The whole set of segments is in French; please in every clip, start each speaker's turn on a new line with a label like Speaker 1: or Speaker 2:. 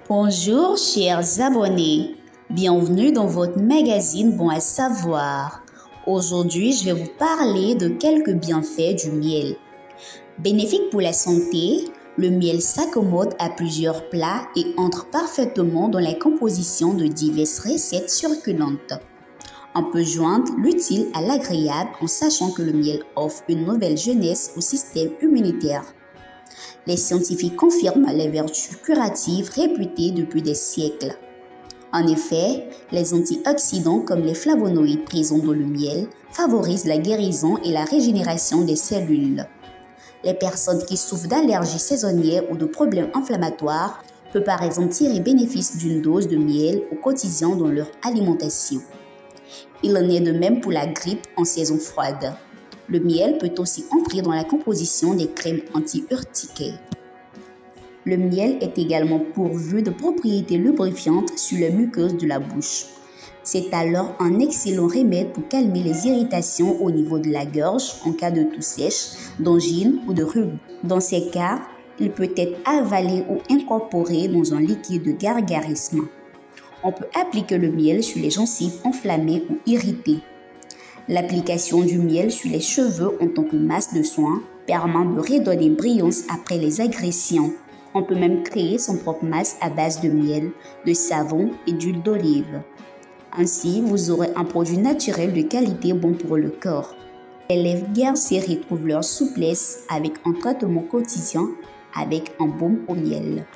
Speaker 1: Bonjour chers abonnés, bienvenue dans votre magazine Bon à savoir. Aujourd'hui, je vais vous parler de quelques bienfaits du miel. Bénéfique pour la santé, le miel s'accommode à plusieurs plats et entre parfaitement dans la composition de diverses recettes succulentes. On peut joindre l'utile à l'agréable en sachant que le miel offre une nouvelle jeunesse au système immunitaire. Les scientifiques confirment les vertus curatives réputées depuis des siècles. En effet, les antioxydants comme les flavonoïdes présents dans le miel favorisent la guérison et la régénération des cellules. Les personnes qui souffrent d'allergies saisonnières ou de problèmes inflammatoires peuvent par exemple tirer bénéfice d'une dose de miel au quotidien dans leur alimentation. Il en est de même pour la grippe en saison froide. Le miel peut aussi entrer dans la composition des crèmes anti-urticaires. Le miel est également pourvu de propriétés lubrifiantes sur les muqueuses de la bouche. C'est alors un excellent remède pour calmer les irritations au niveau de la gorge en cas de toux sèche, d'angine ou de rhume. Dans ces cas, il peut être avalé ou incorporé dans un liquide de gargarisme. On peut appliquer le miel sur les gencives enflammées ou irritées. L'application du miel sur les cheveux en tant que masse de soin permet de redonner brillance après les agressions. On peut même créer son propre masque à base de miel, de savon et d'huile d'olive. Ainsi, vous aurez un produit naturel de qualité bon pour le corps. Les lèvres gercées retrouvent leur souplesse avec un traitement quotidien avec un baume au miel.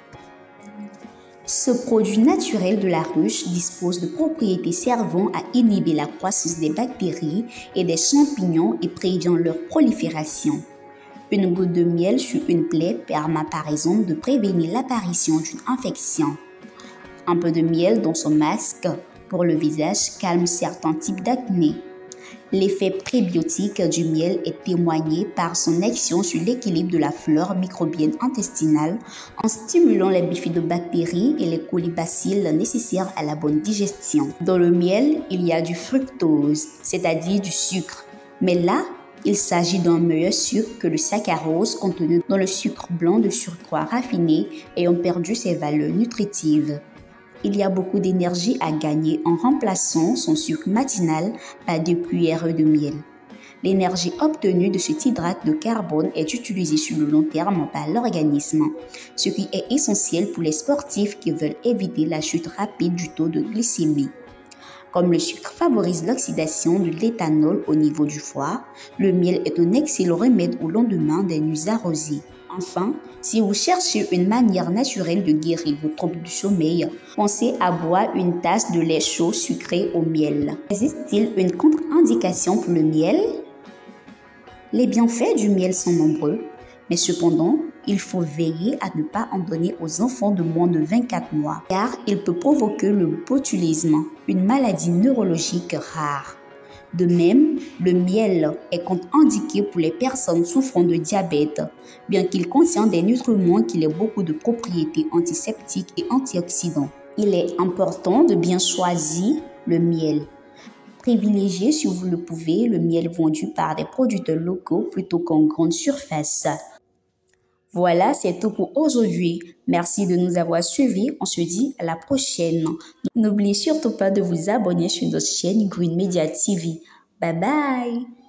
Speaker 1: Ce produit naturel de la ruche dispose de propriétés servant à inhiber la croissance des bactéries et des champignons et prévient leur prolifération. Une goutte de miel sur une plaie permet par exemple de prévenir l'apparition d'une infection. Un peu de miel dans son masque pour le visage calme certains types d'acné. L'effet prébiotique du miel est témoigné par son action sur l'équilibre de la flore microbienne intestinale en stimulant les bifidobactéries et les colibacilles nécessaires à la bonne digestion. Dans le miel, il y a du fructose, c'est-à-dire du sucre. Mais là, il s'agit d'un meilleur sucre que le saccharose contenu dans le sucre blanc de surcroît raffiné ayant perdu ses valeurs nutritives. Il y a beaucoup d'énergie à gagner en remplaçant son sucre matinal par 2 cuillères de miel. L'énergie obtenue de cet hydrate de carbone est utilisée sur le long terme par l'organisme, ce qui est essentiel pour les sportifs qui veulent éviter la chute rapide du taux de glycémie. Comme le sucre favorise l'oxydation de l'éthanol au niveau du foie, le miel est un excellent remède au lendemain des nuits arrosées. Enfin, si vous cherchez une manière naturelle de guérir vos troubles du sommeil, pensez à boire une tasse de lait chaud sucré au miel. Existe-t-il une contre-indication pour le miel? Les bienfaits du miel sont nombreux, mais cependant, il faut veiller à ne pas en donner aux enfants de moins de 24 mois, car il peut provoquer le botulisme, une maladie neurologique rare. De même, le miel est contre-indiqué pour les personnes souffrant de diabète, bien qu'il contient des nutriments qui ont beaucoup de propriétés antiseptiques et antioxydants. Il est important de bien choisir le miel. Privilégiez, si vous le pouvez, le miel vendu par des producteurs locaux plutôt qu'en grande surface. Voilà, c'est tout pour aujourd'hui. Merci de nous avoir suivis. On se dit à la prochaine. N'oubliez surtout pas de vous abonner sur notre chaîne Green Media TV. Bye bye!